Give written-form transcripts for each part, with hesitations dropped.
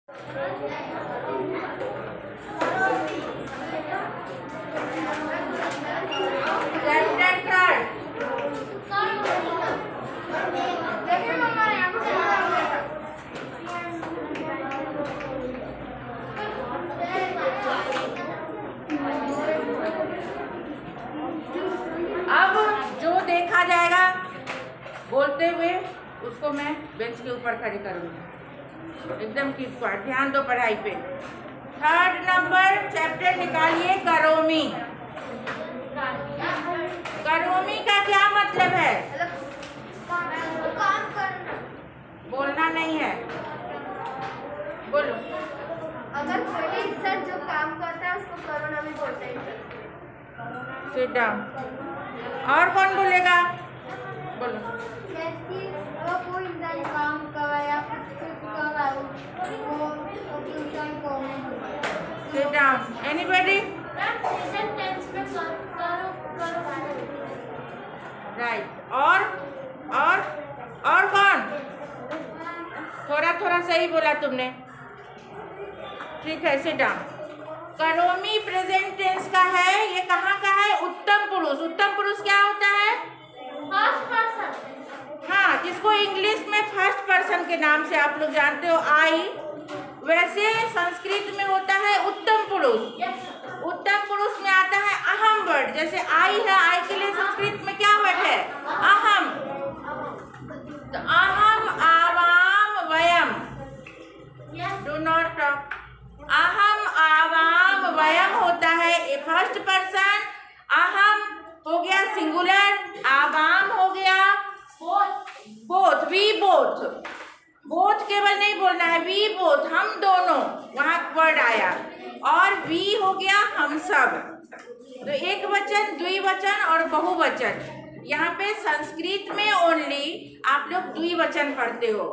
अब जो देखा जाएगा बोलते हुए उसको मैं बेंच के ऊपर खड़ी करूँगी। एकदम कीप क्वाइट, ध्यान दो पढ़ाई पे। 3rd नंबर चैप्टर निकालिए करोमी। करोमी का क्या मतलब है? काम करना। बोलना नहीं है, बोलो। अगर कोई इंसान जो काम करता है उसको करोना भी बोलते हैं। Sit down. और कौन बोलेगा? बोलो। जैसे अगर कोई इंसान काम कर रहा है या कुछ कर रहा है वो इंसान को sit down. Anybody? Present tense में करो राइट। और कौन? थोड़ा सही बोला तुमने। ठीक है, सिट डाउन। करोमी प्रेजेंट टेंस का है। ये कहाँ का है? उत्तम पुरुष। उत्तम पुरुष क्या होता है? First person. हाँ, जिसको इंग्लिश में फर्स्ट पर्सन के नाम से आप लोग जानते हो, आई, वैसे संस्कृत में होता है उत्तम पुरुष। उत्तम पुरुष में आता है अहम वर्ड। जैसे आई है, आई के लिए संस्कृत में क्या वर्ड है? अहम। तो अहम, आवाम, वयम। Do not talk. अहम, आवाम, वयम होता है फर्स्ट पर्सन। अहम हो गया सिंगुलर, आवाम हो गया बोथ, वी बोथ। बोथ केवल नहीं बोलना है, वी बोथ, हम दोनों, वहाँ वर्ड आया। और वी हो गया हम सब। तो एक वचन, द्विवचन और बहुवचन। यहाँ पे संस्कृत में ओनली आप लोग द्विवचन पढ़ते हो।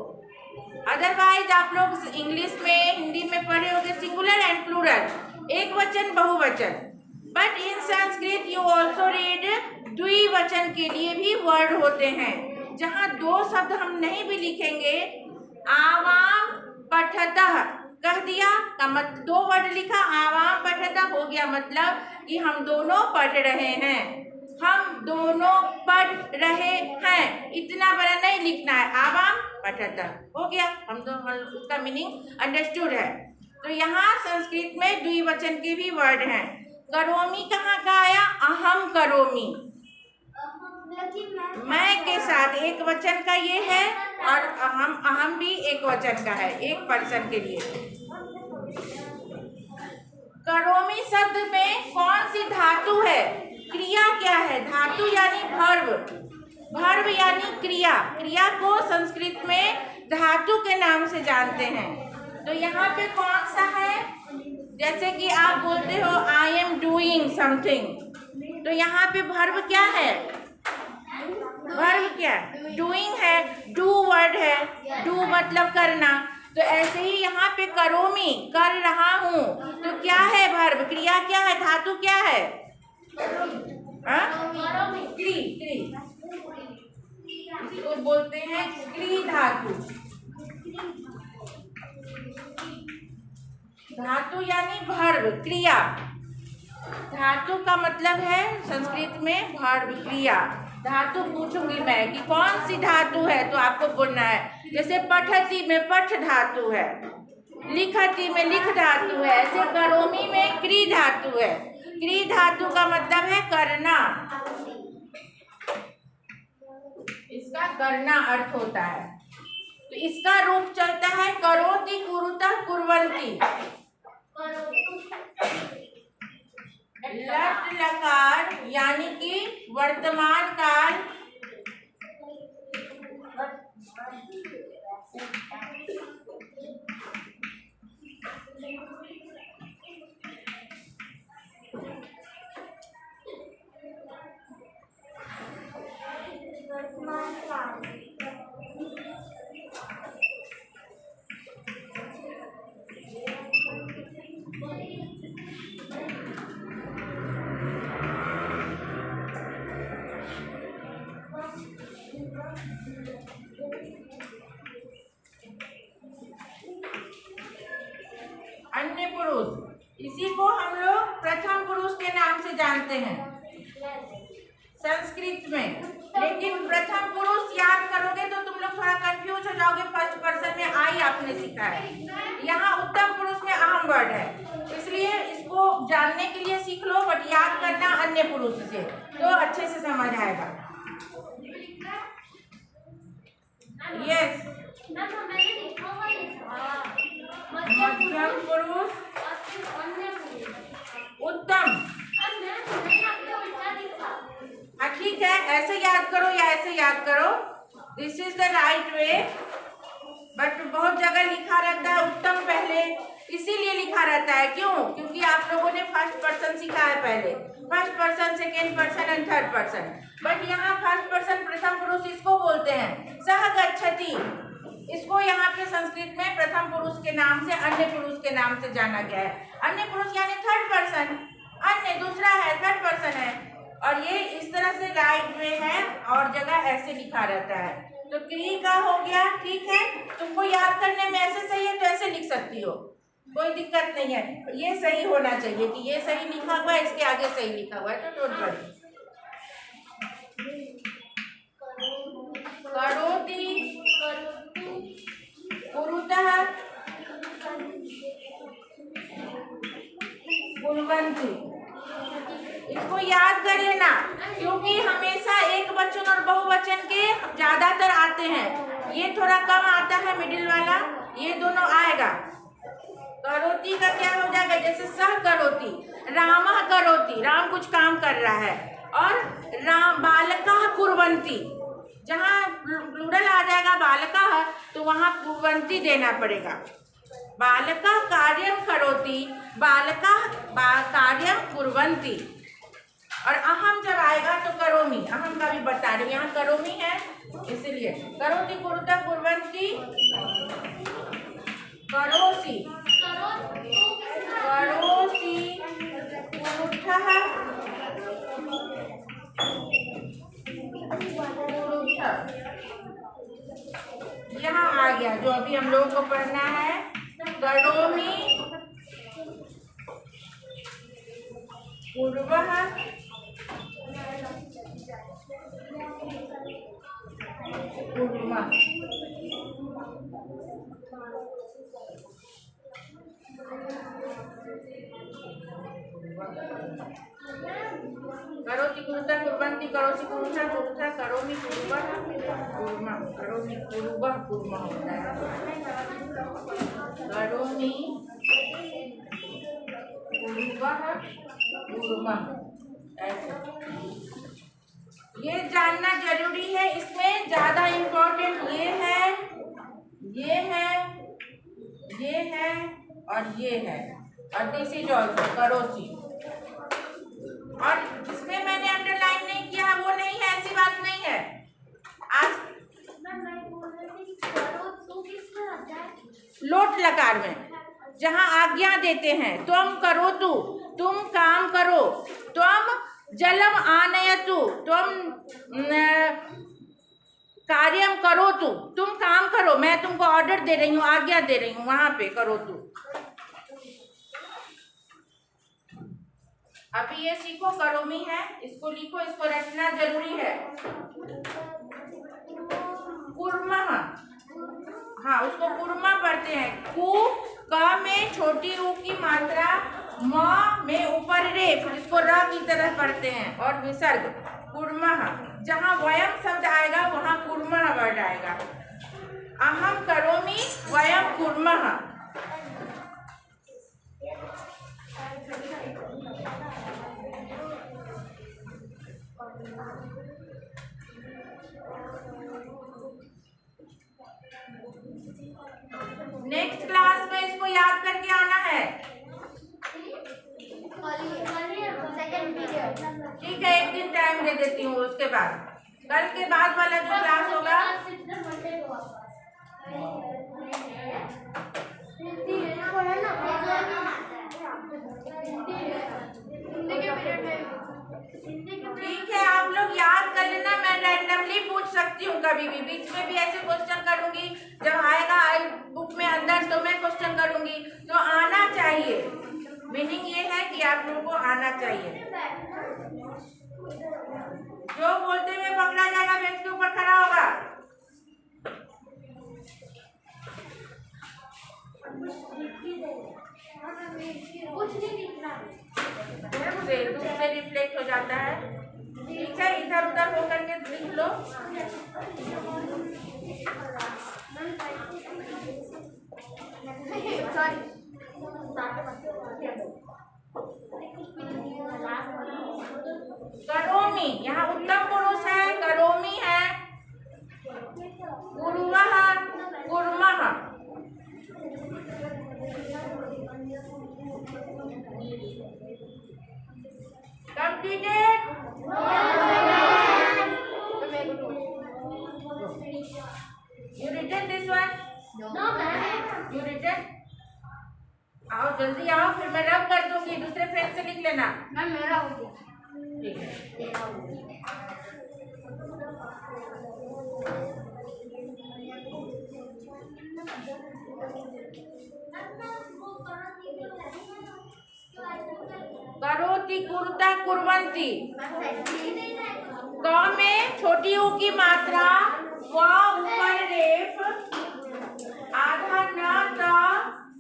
अदरवाइज आप लोग इंग्लिश में, हिंदी में पढ़े होगे सिंगुलर एंड प्लूरल, एक वचन, बहुवचन। But in Sanskrit you also read द्विवचन के लिए भी वर्ड होते हैं। जहाँ दो शब्द हम नहीं भी लिखेंगे, आवाम पठतः कह दिया का मतलब, दो वर्ड लिखा, आवाम पठतः हो गया मतलब कि हम दोनों पढ़ रहे हैं। हम दोनों पढ़ रहे हैं, इतना बड़ा नहीं लिखना है। आवाम पठतः हो गया, हम दोनों, उसका मीनिंग अंडरस्टूड है। तो यहाँ संस्कृत में द्विवचन के भी वर्ड हैं। करोमी कहाँ का आया? अहम करोमी। मैं के साथ एक वचन का ये है, और अहम भी एक वचन का है, एक पर्सन के लिए। करोमी शब्द में कौन सी धातु है? क्रिया क्या है? धातु यानी भर्व। भर्व यानी क्रिया। क्रिया को संस्कृत में धातु के नाम से जानते हैं। तो यहाँ पे कौन सा है? जैसे कि आप बोलते हो आई एम डूइंग समथिंग, तो यहाँ पे भर्व क्या है? भर्व क्या? डूइंग है, डू वर्ड है, डू मतलब करना। तो ऐसे ही यहाँ पे करोमी, कर रहा हूँ, तो क्या है भर्व? क्रिया क्या है? धातु क्या है? क्री। इसको बोलते हैं क्री धातु। धातु यानी भर्व, क्रिया। धातु का मतलब है संस्कृत में भर्व, क्रिया। धातु पूछूंगी मैं कि कौन सी धातु है, तो आपको बोलना है। जैसे पठती में पठ धातु है, लिखती में लिख धातु है, ऐसे करोमी में क्री धातु है। क्री धातु का मतलब है करना, इसका करना अर्थ होता है। तो इसका रूप चलता है करोति, कुरुतः, कुर्वन्ति। लट लकार यानी कि वर्तमान काल, अन्य पुरुष, इसी को हम लोग प्रथम पुरुष के नाम से जानते हैं संस्कृत में। लेकिन प्रथम पुरुष याद करोगे तो तुम लोग थोड़ा कंफ्यूज हो जाओगे। फर्स्ट पर्सन में आई आपने सीखा है, यहाँ उत्तम पुरुष में अहम वर्ड है, इसलिए इसको जानने के लिए सीख लो, बट याद करना अन्य पुरुष से, तो अच्छे से समझ आएगा। यस, मध्यम पुरुष, उत्तम। हाँ ठीक है, ऐसे याद करो या ऐसे याद करो, this is the right way. But बहुत जगह लिखा रहता है उत्तम पहले, इसीलिए लिखा रहता है। क्यों? क्योंकि आप लोगों ने फर्स्ट पर्सन सीखा है पहले, first person, second person and third person. But यहाँ फर्स्ट पर्सन प्रथम पुरुष इसको बोलते हैं, सह गच्छति। इसको यहाँ पे संस्कृत में प्रथम पुरुष के नाम से, अन्य पुरुष के नाम से जाना गया है। अन्य पुरुष यानी थर्ड पर्सन, अन्य दूसरा है, थर्ड पर्सन है। और ये इस तरह से राइट वे है, और जगह ऐसे लिखा रहता है। तो क्री का हो गया, ठीक है। तुमको याद करने में ऐसे सही है तो ऐसे लिख सकती हो, कोई दिक्कत नहीं है। ये सही होना चाहिए कि ये सही लिखा हुआ है, इसके आगे सही लिखा हुआ है, तो डोंट वरी। करोति, कुरुतः, कुर्वन्ति। इसको याद कर लेना, क्योंकि हमेशा एक वचन और बहुवचन के ज्यादातर आते हैं, ये थोड़ा कम आता है मिडिल वाला, ये दोनों आएगा। करोति का क्या हो जाएगा? जैसे सह करोति, रामः करोति, राम कुछ काम कर रहा है, और राम बालकः कुर्वन्ति, जहाँ प्लूरल आ जाएगा बालकः तो वहाँ कुर्वन्ति देना पड़ेगा। बालकः कार्यं करोति, बालकः कार्यं कुर्वन्ति। और अहम जब आएगा तो करोमि, अहम का भी बता रही हूँ, यहाँ करोमि है इसलिए। करोति, कुरुतः, कुर्वन्ति, करोसि, करोसि, कुरुतः, कुरुतः। यहाँ आ गया जो अभी हम लोगों को पढ़ना है। करोमि, कुर्वः, कुर्मः। करोति, कुरुतः, कुर्वन्ति, करोसि, कुरुतः, कुरुतः, करोमि, कुर्वः, कुर्मः। करोमि, कुर्वः, कुर्मः होता है। करोमि, कुर्वः, कुर्मः, ऐसे। ये जानना जरूरी है। इसमें ज्यादा इम्पोर्टेंट ये है, ये है, ये है और ये है, और दिस इज ऑल्सो करोसि। और इसमें मैंने अंडरलाइन नहीं किया, वो नहीं है, ऐसी बात नहीं है। आज लोट लकार में जहाँ आज्ञा देते हैं, त्वम करोतु, तुम काम करो, त्वम जलम आनयतु, तुम कार्यम करोतु, तुम काम करो, मैं तुमको ऑर्डर दे रही हूँ, आज्ञा दे रही हूँ, वहां पे करोतु। अभी ये सीखो, करोमि है, इसको लिखो, इसको रटना जरूरी है। कुर्मः, हाँ उसको कुर्मा पढ़ते हैं। कु, क में छोटी ऊ की मात्रा, म में ऊपर रे, फिर इसको र की तरह पढ़ते हैं, और विसर्ग कुर्मः। जहाँ वयम शब्द आएगा वहाँ कुर्मः वर्ड आएगा। अहम करोमि, वयम कुर्मः। नेक्स्ट क्लास में इसको याद करके आना है, ठीक है। एक दिन टाइम दे देती हूँ, उसके बाद कल के बाद वाला जो क्लास होगा, ठीक है। आप लोग याद कर लेना, मैं रैंडमली पूछ सकती हूँ कभी भी, बीच में भी ऐसे क्वेश्चन करूंगी, जब आएगा बुक में अंदर तो मैं क्वेश्चन करूंगी, तो आना चाहिए। मीनिंग ये है कि आप लोगों को आना चाहिए। जो बोलते हुए पकड़ा जाएगा बेंच के ऊपर खड़ा होगा। कुछ नहीं दिख रहा तुमसे रिफ्लेक्ट हो जाता है। ठीक है, इधर उधर होकर के लिख लो। करोमी, यहाँ उत्तम पुरुष है, करोमी है, कुर्वः, कुर्मः। Completed? You written this one? No, ma'am. You written? आओ जल्दी आओ, फिर मैं रब कर दूंगी, दूसरे फ्रेंड से लिख लेना। मैम मेरा हो गया। ठीक है। करोति, कुरुता, कुर्वन्ति। क में छोटी ऊ की मात्रा, व ऊपर रेफ, आधा न त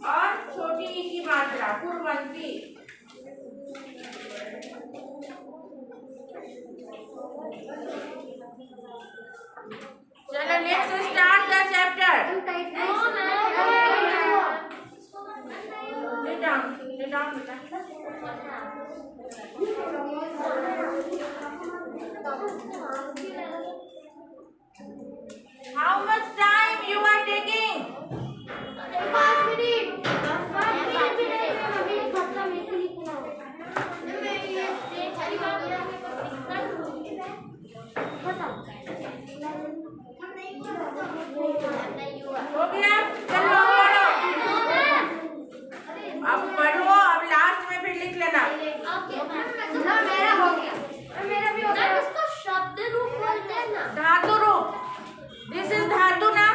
और छोटी ई की मात्रा, कुर्वन्ति। चलो let's start the chapter. Sit down बेटा। How much time you are taking? 5 minute. 5 minute भी नहीं, अभी खत्म है तो लिखना है। मैं ये सारी बात बताओ। हो गया? चलो अब पढ़ो, अब लास्ट में फिर लिख लेना। ना मेरा हो गया, मेरा भी हो गया। उसको शब्द रूप बोलते हैं ना, धातु रूप। दिस इज धातु ना,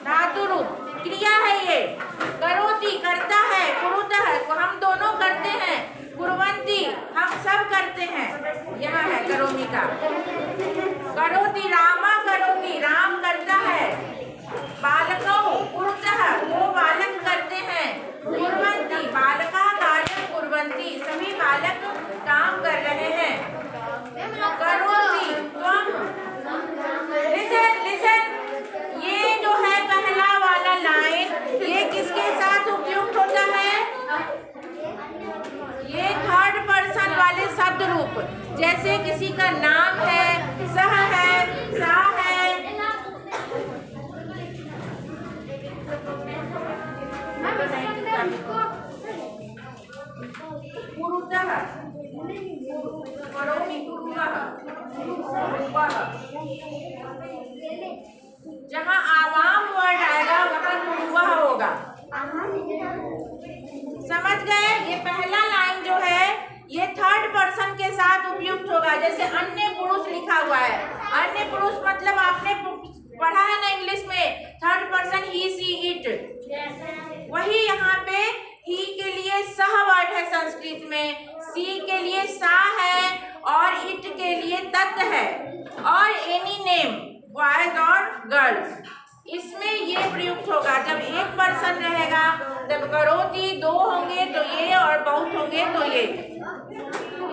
धातु रूप क्रिया है ये। करोति करता है, कुरुतः हम दोनों करते हैं, कुर्वन्ति हम सब करते हैं। यहाँ है करोमि का। करोति रामा, करोति राम करता है। बालकौ कुरुतः वो बालक करते हैं। कुर्वन्ति बालका कार्यं कुर्वन्ति सभी बालक काम कर रहे हैं। करोति त्वं, लिसन, ये जो है पहला वाला लाइन, ये किसके साथ उपयुक्त होता है? ये थर्ड पर्सन वाले शब्द रूप, जैसे किसी का नाम है, सह है, सा है। कुरुतः, करोमि कुर्वः, कुर्वः। जहाँ आवाम वर्ड आएगा वहाँ कुर्वः होगा। समझ गए? ये पहला लाइन जो है ये थर्ड पर्सन के साथ उपयुक्त होगा। जैसे अन्य पुरुष लिखा हुआ है, अन्य पुरुष मतलब आपने पढ़ा है ना इंग्लिश में, third person he, she, it. वही यहाँ पे ही के लिए सह वर्ड है संस्कृत में, सी के लिए सा है और इट के लिए तत् है, और एनी नेम बॉयज और गर्ल्स, इसमें ये प्रयुक्त होगा। जब एक पर्सन रहेगा तब करोति, दो होंगे तो ये और बहुत होंगे तो ये।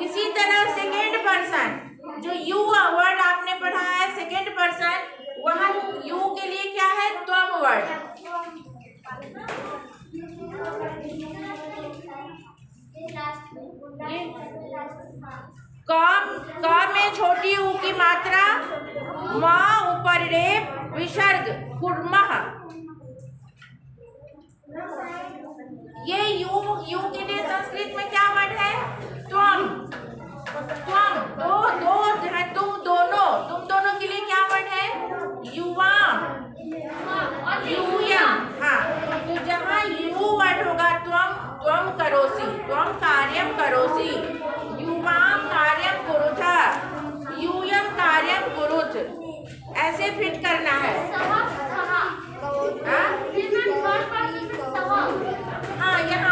इसी तरह सेकेंड पर्सन, जो यू वर्ड आपने पढ़ा है सेकेंड पर्सन, वहाँ यू के लिए क्या है? त्वम वर्ड। क में छोटी ऊ की मात्रा, म ऊपर रेप, विसर्ग, कुर्मः। ये यू के लिए संस्कृत में क्या वर्ड है? त्वम। दो है, तुम दोनों के लिए क्या वर्ड है? युवाम, यूयम। हाँ, तो जहाँ यू वर्ड होगा त्वम करोसि, त्वम कार्यम करोसि, युवाम कार्यम कुरुथ, यूयम कार्यम कुरुथ, ऐसे फिट करना है। हाँ, यहाँ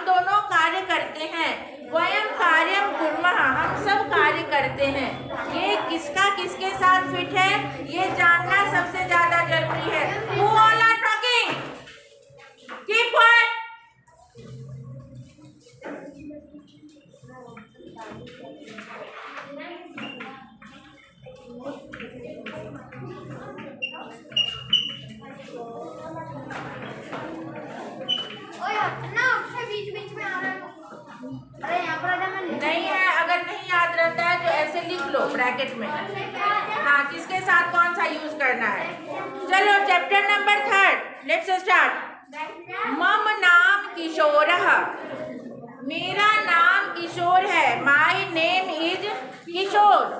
हम दोनों कार्य करते हैं। वयम कार्यम कुर्मः, हम सब कार्य करते हैं। ये किसका किसके साथ फिट है, ये जानना सबसे ज्यादा जरूरी है। Who all are talking? Keep quiet. ओए हटना, अक्षय बीच में आ रहा है। अरे यहाँ पर आजा, मैं नहीं है, अगर नहीं याद रहता है तो ऐसे लिख लो ब्रैकेट में। हाँ, किसके साथ कौन सा यूज करना है। चलो चैप्टर नंबर 3, लेट्स स्टार्ट। मम नाम किशोरः, मेरा नाम किशोर है। My name is Kishore.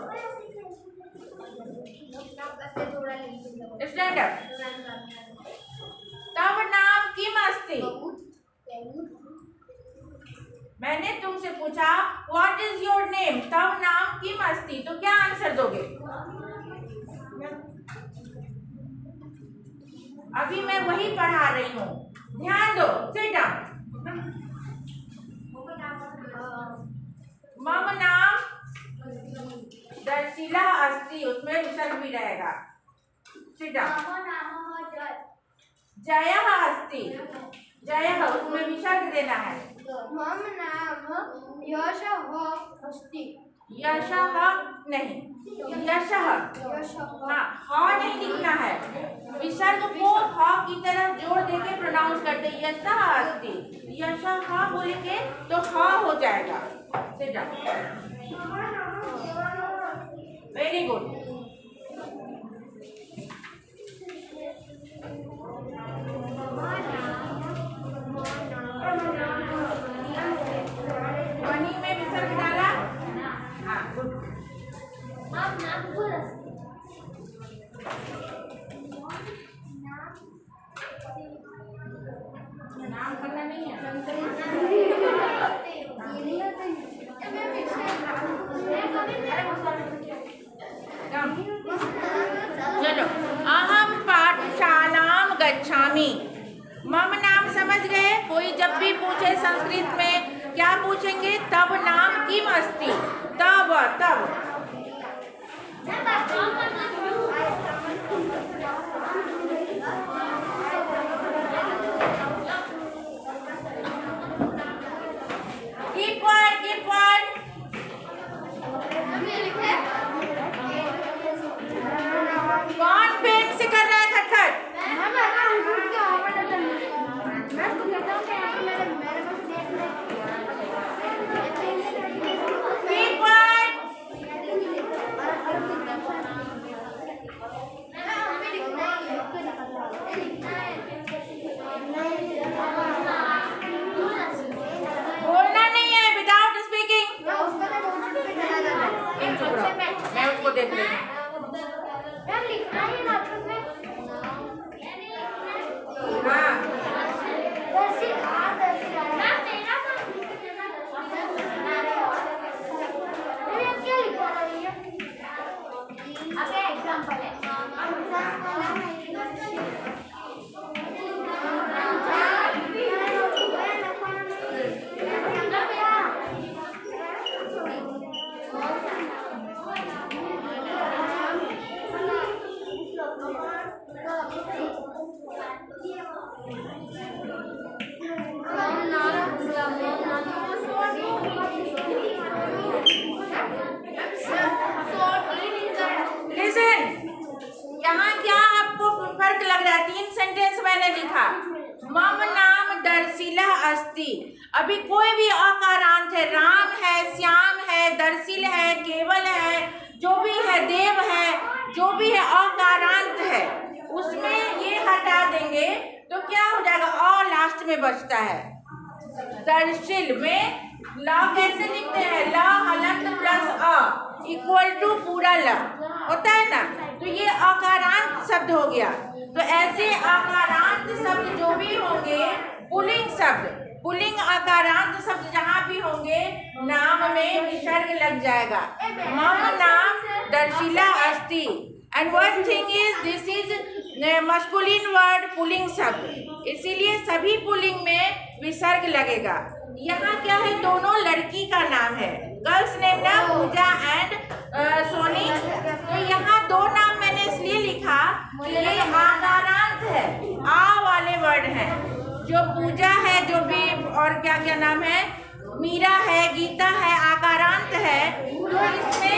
Stand up. तव नाम किम अस्ति, मैंने तुमसे पूछा व्हाट इज योर नेम, तव नाम किम अस्ति, तो क्या आंसर दोगे। अभी मैं वही पढ़ा रही हूँ, ध्यान दो। Sit down. मम नाम दर्शिला अस्ति, उसमें विसर्ग भी रहेगा। Sit down. जयः अस्ति, जयः उसमें विसर्ग देना है। मम नाम यशः अस्ति, यशः नहीं, यशः। हाँ, ह नहीं लिखना है, विसर्ग को ह की तरफ जोड़ देके प्रोनाउंस करते। यशः अस्ति, यशः बोलेंगे तो ह हो जाएगा। Sit down. Very good. ध्वनि में विसर्ग डाला। हाँ, गुड। नाम करना नहीं है। चलो, अहम पाठशालाम गच्छामि। मम नाम समझ गए। कोई जब भी पूछे संस्कृत में क्या पूछेंगे, तब नाम किम अस्ति, तब तब। Keep quiet, keep quiet. कौन पेन से कर रहा है खटखट। Keep quiet. बोलना नहीं है विदाउट स्पीकिंग। मैं उसको देख रही हूँ। हाँ, यहाँ क्या आपको फर्क लग रहा है। 3 सेंटेंस मैंने लिखा। मम नाम दर्शिला अस्ति, अभी कोई भी अकारांत है, राम है, श्याम है, दर्शिल है, केवल है, जो भी है, देव है, जो भी है अकारांत है, उसमें ये हटा देंगे तो क्या हो जाएगा, अ लास्ट में बचता है। दर्शिल में ला कैसे लिखते हैं, ला हलंत प्लस अ इक्वल टू पूरा ला होता है ना, तो ये अकारांत शब्द हो गया। तो ऐसे अकारांत शब्द जो भी होंगे, पुल्लिंग शब्द, पुल्लिंग अकारांत शब्द जहाँ भी होंगे, नाम में विसर्ग लग जाएगा। मम नाम दर्शिला अस्ति, and one thing is this is masculine word, pulling शब्द, इसीलिए सभी पुल्लिंग में विसर्ग लगेगा। यहाँ क्या है, दोनों लड़की का नाम है, गर्ल्स नेम ना, पूजा एंड सोनी। तो यहाँ दो नाम मैंने इसलिए लिखा कि ये आकारांत है, आ वाले वर्ड हैं। जो पूजा है, जो भी और क्या क्या नाम है, मीरा है, गीता है, आकारांत है, तो इसमें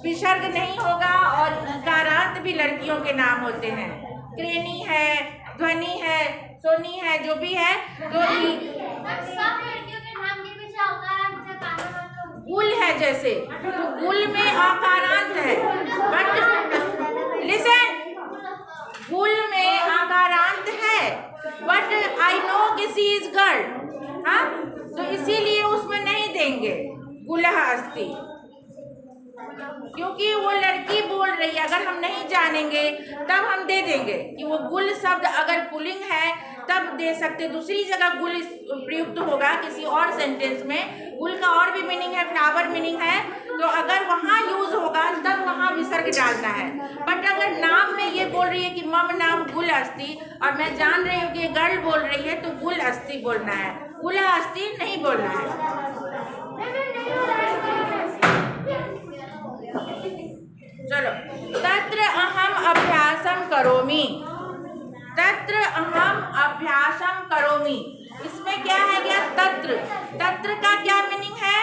विसर्ग नहीं होगा। और इकारांत भी लड़कियों के नाम होते हैं, क्रेनी है, ध्वनि है, सोनी है, जो भी है। तो सब लड़कियों के नाम के पीछे गुल है, जैसे तो गुल में आकारांत है, बट लिसन, गुल में आकारांत है, बट आई नो कि शी इज गर्ल, हाँ, तो इसीलिए उसमें नहीं देंगे गुलह अस्ति, क्योंकि वो लड़की बोल रही है। अगर हम नहीं जानेंगे तब हम दे देंगे कि वो गुल शब्द अगर पुल्लिंग है तब दे सकते, दूसरी जगह गुल प्रयुक्त होगा किसी और सेंटेंस में। गुल का और भी मीनिंग है, फ्लावर मीनिंग है, तो अगर वहाँ यूज होगा तब वहाँ विसर्ग डालना है। बट अगर नाम में ये बोल रही है कि मम नाम गुल अस्ति, और मैं जान रही हूँ कि ये गर्ल बोल रही है, तो गुल अस्ति बोलना है, गुला अस्ति नहीं बोलना है। चलो, तत्र अहम अभ्यासम करोमि, तत्र अहम अभ्यासम करोमि, इसमें क्या है क्या, तत्र, तत्र का क्या मीनिंग है,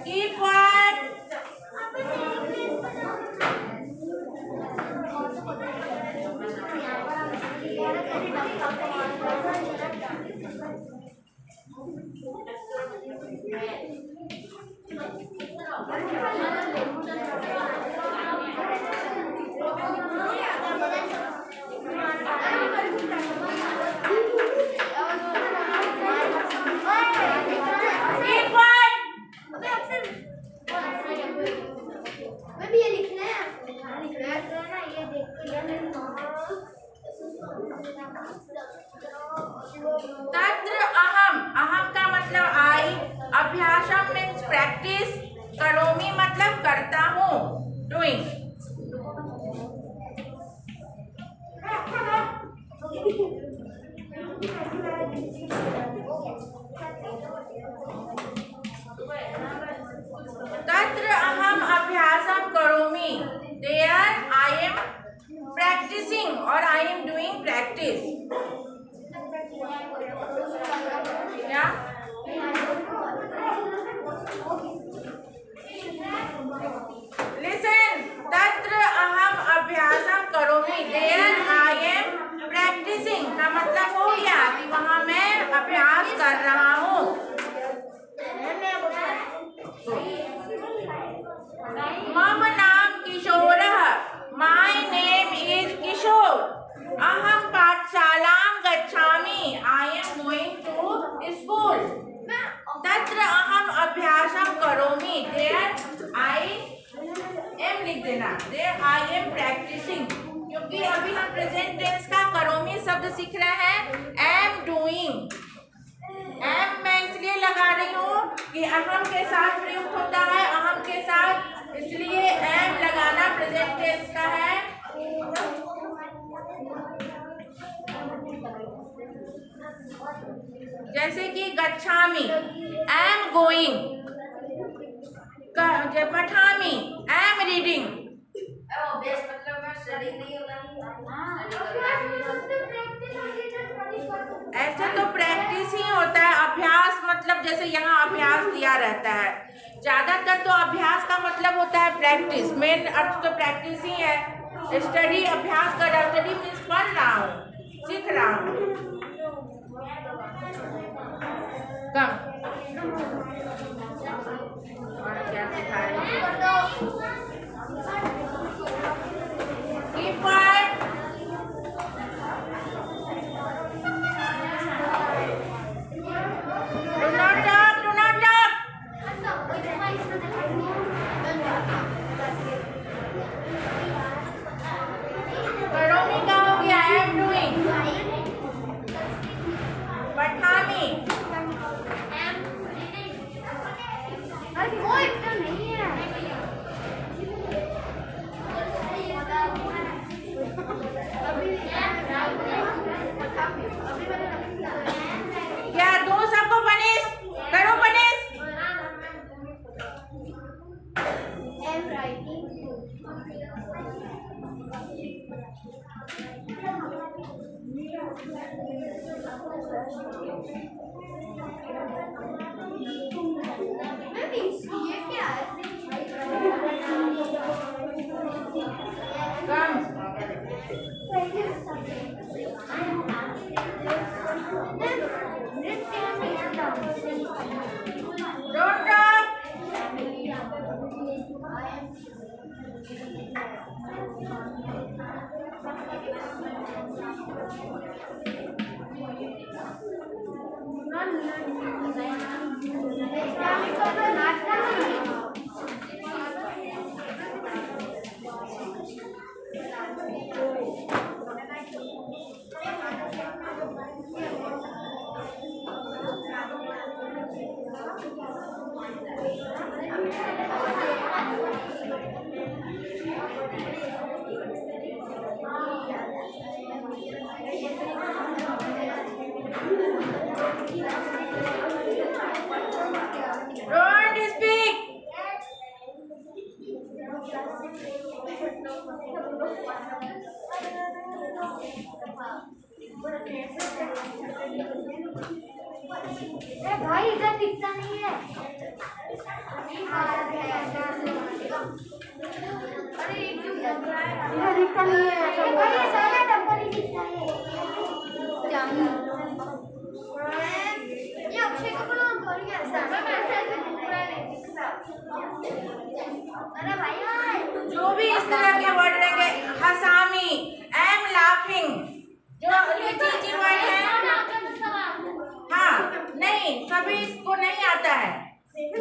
कीप क्वाइट, तत्र अहम, अहम का मतलब आई, अभ्यासम मीन्स प्रैक्टिस, करोमि मतलब करता हूँ, डूइंग। तत्र अहम अभ्यासम करोमि, देयर आई एम प्रैक्टिसिंग और आई एम डूइंग प्रैक्टिस। क्या? Listen, तत्र अहम अभ्यासम करोमि, देयर आई एम प्रैक्टिसिंग का मतलब हो गया कि वहाँ मैं अभ्यास कर रहा हूँ। मम नाम किशोरः, माय नेम इज किशोर, अहम पाठशालां गच्छामि, I am going to school. तत्र अहम अभ्यासम करोमि, देयर आई एम लिख देना, देयर आई एम प्रैक्टिसिंग, क्योंकि अभी हम प्रेजेंट टेंस का करोमि शब्द सीख रहे हैं, एम डूइंग। एम मैं इसलिए लगा रही हूँ कि अहम के साथ प्रयुक्त होता है, अहम के साथ, इसलिए एम लगाना प्रेजेंट टेंस का है। जैसे कि गच्छामि, एम गोइंग, पठामि, एम रीडिंग। ऐसे तो प्रैक्टिस ही होता है, अभ्यास मतलब जैसे यहाँ अभ्यास दिया रहता है, ज्यादातर तो अभ्यास का मतलब होता है प्रैक्टिस, मेन अर्थ तो प्रैक्टिस ही है। स्टडी, अभ्यास कर रहा हूँ, स्टडी मीन्स पढ़ रहा हूँ, सीख रहा हूँ। कम और क्या सिखा रहे हैं? ये क्या है? Don't talk. Don't speak. भाई इधर दिखता नहीं है। अरे इधर दिखता नहीं है। भाई ये सारा डब्बा नहीं दिखता है। ये अक्षय कपूर बोल गया था। मैं ऐसे पूरा नहीं दिखता। अरे भाई जो भी इस तरह के वर्ड रहेंगे, हसामी, आई एम लाफिंग, जो ये चीजी वर्ड है, हाँ नहीं सभी इसको नहीं आता है।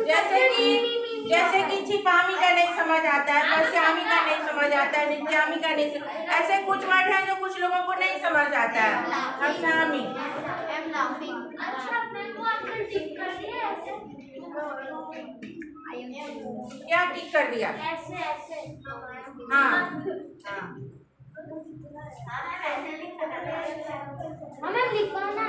जैसे कि छिपामी का नहीं समझ आता है, पश्यामी का नहीं समझ आता है, नित्यामी का नहीं, ऐसे कुछ वर्ड हैं जो कुछ लोगों को नहीं समझ आता है। हसामी क्या टिक कर दिया? हाँ हमें लिखो ना।